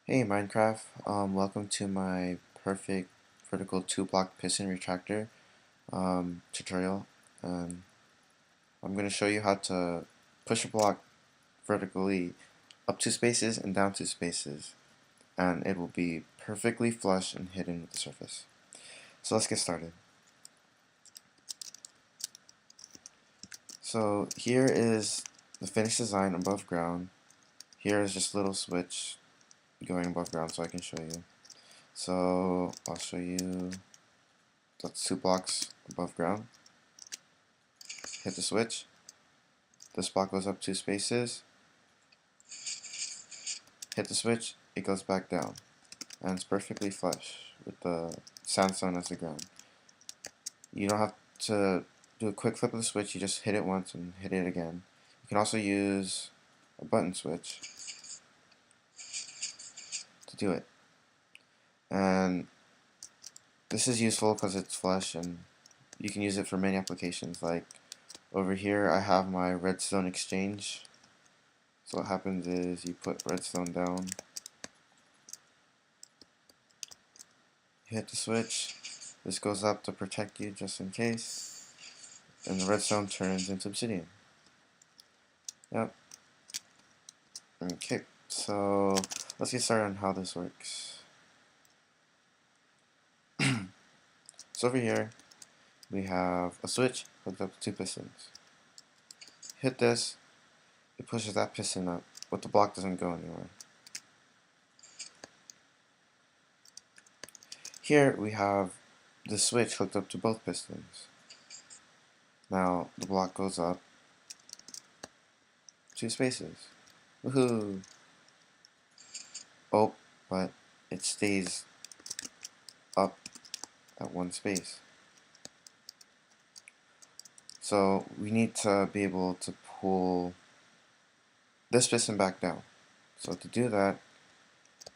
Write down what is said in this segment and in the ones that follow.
Hey Minecraft, welcome to my perfect vertical 2-block piston retractor tutorial. I'm going to show you how to push a block vertically up 2 spaces and down 2 spaces, and it will be perfectly flush and hidden with the surface. So let's get started. So here is the finished design above ground. Here is just a little switch going above ground so I can show you. So I'll show you. That's 2 blocks above ground. Hit the switch. This block goes up 2 spaces. Hit the switch, it goes back down. And it's perfectly flush with the sandstone as the ground. You don't have to do a quick flip of the switch, you just hit it once and hit it again. You can also use a button switch to do it. And this is useful because it's flush and you can use it for many applications. Like over here I have my redstone exchange. So what happens is you put redstone down, hit the switch, this goes up to protect you just in case, and the redstone turns into obsidian. Yep. Okay, so let's get started on how this works. So over here we have a switch hooked up to 2 pistons. Hit this, it pushes that piston up, but the block doesn't go anywhere. Here we have the switch hooked up to both pistons. Now the block goes up 2 spaces. Woohoo! Oh, but it stays up at 1 space. So we need to be able to pull this piston back down. So to do that,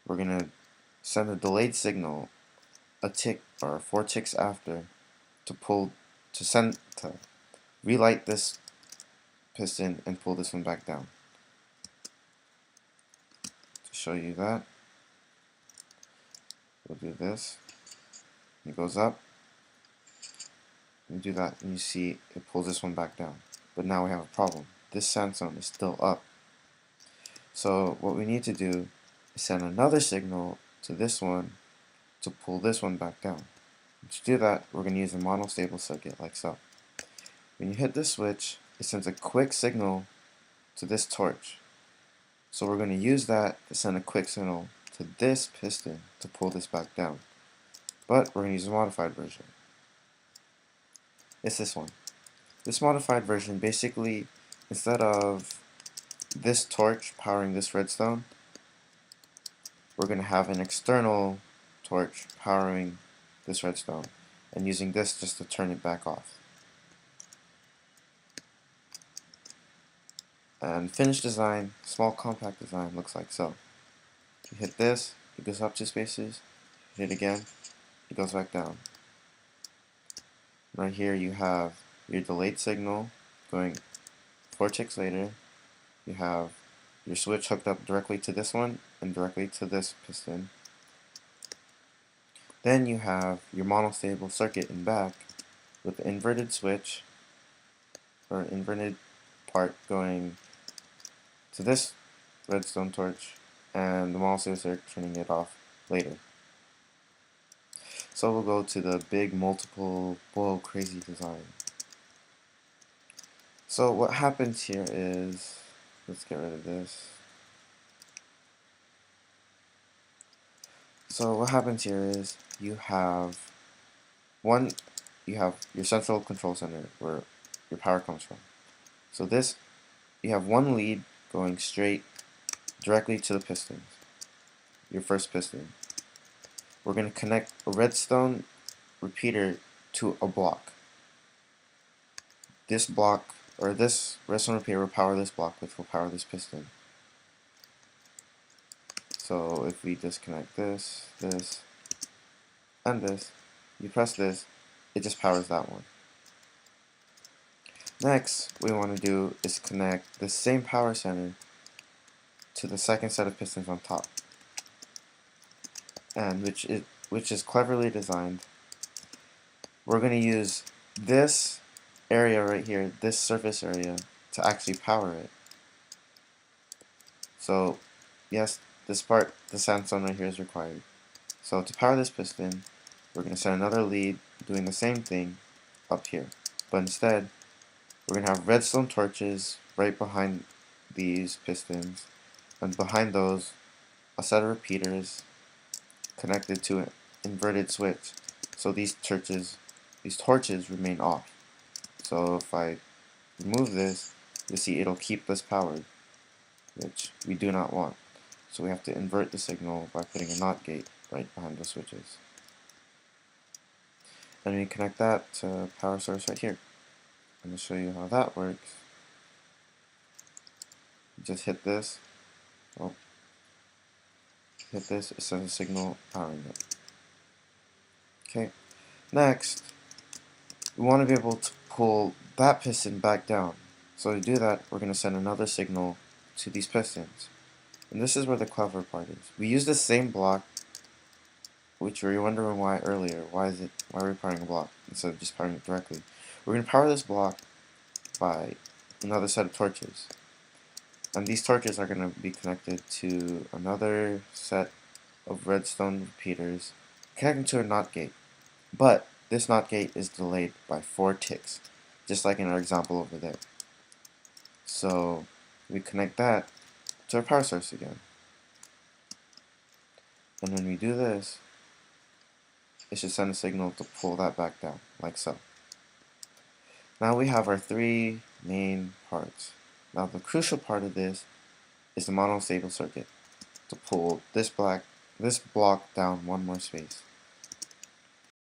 we're going to send a delayed signal a tick or 4 ticks after to relight this piston and pull this one back down. To show you that, we'll do this. It goes up. You do that and you see it pulls this one back down. But now we have a problem. This sandstone is still up. So what we need to do is send another signal to this one to pull this one back down. To do that, we're going to use a monostable circuit like so. When you hit this switch, it sends a quick signal to this torch. So we're going to use that to send a quick signal to this piston to pull this back down. But we're going to use a modified version. It's this one. This modified version basically, instead of this torch powering this redstone, we're going to have an external torch powering this redstone and using this just to turn it back off. And finished design, small compact design, looks like so. You hit this, it goes up 2 spaces, hit it again, it goes back down. Right here you have your delayed signal going 4 ticks later. You have your switch hooked up directly to this one and directly to this piston. Then you have your monostable circuit in back with the inverted switch or inverted part going to this redstone torch and the monostable circuit turning it off later. So we'll go to the big multiple, whoa, crazy design. So what happens here is, let's get rid of this. So what happens here is you have your central control center where your power comes from. So this, you have one lead going straight directly to the pistons, your first piston. We're going to connect a redstone repeater to a block. This block, or this redstone repeater will power this block, which will power this piston. So if we disconnect this, this, and this, you press this, it just powers that one. Next, what we want to do is connect the same power center to the second set of pistons on top. and which is cleverly designed. We're going to use this area right here, this surface area, to actually power it. So yes, this part, the sandstone right here is required. So to power this piston, we're going to set another lead doing the same thing up here. But instead, we're going to have redstone torches right behind these pistons, and behind those, a set of repeaters connected to an inverted switch. So these torches remain off. So if I remove this, you'll see it'll keep this powered, which we do not want. So we have to invert the signal by putting a NOT gate right behind the switches. And we connect that to power source right here. I'm going to show you how that works. Just hit this. Well, hit this, it sends a signal powering it. Okay. Next, we want to be able to pull that piston back down. So to do that, we're going to send another signal to these pistons. And this is where the clever part is. We use the same block, which we were wondering why earlier. Why are we powering a block instead of just powering it directly? We're going to power this block by another set of torches. And these torches are going to be connected to another set of redstone repeaters connecting to a NOT gate. But this NOT gate is delayed by 4 ticks, just like in our example over there. So we connect that to our power source again. And when we do this, it should send a signal to pull that back down, like so. Now we have our 3 main parts. Now the crucial part of this is the monostable circuit to pull this block down one more space.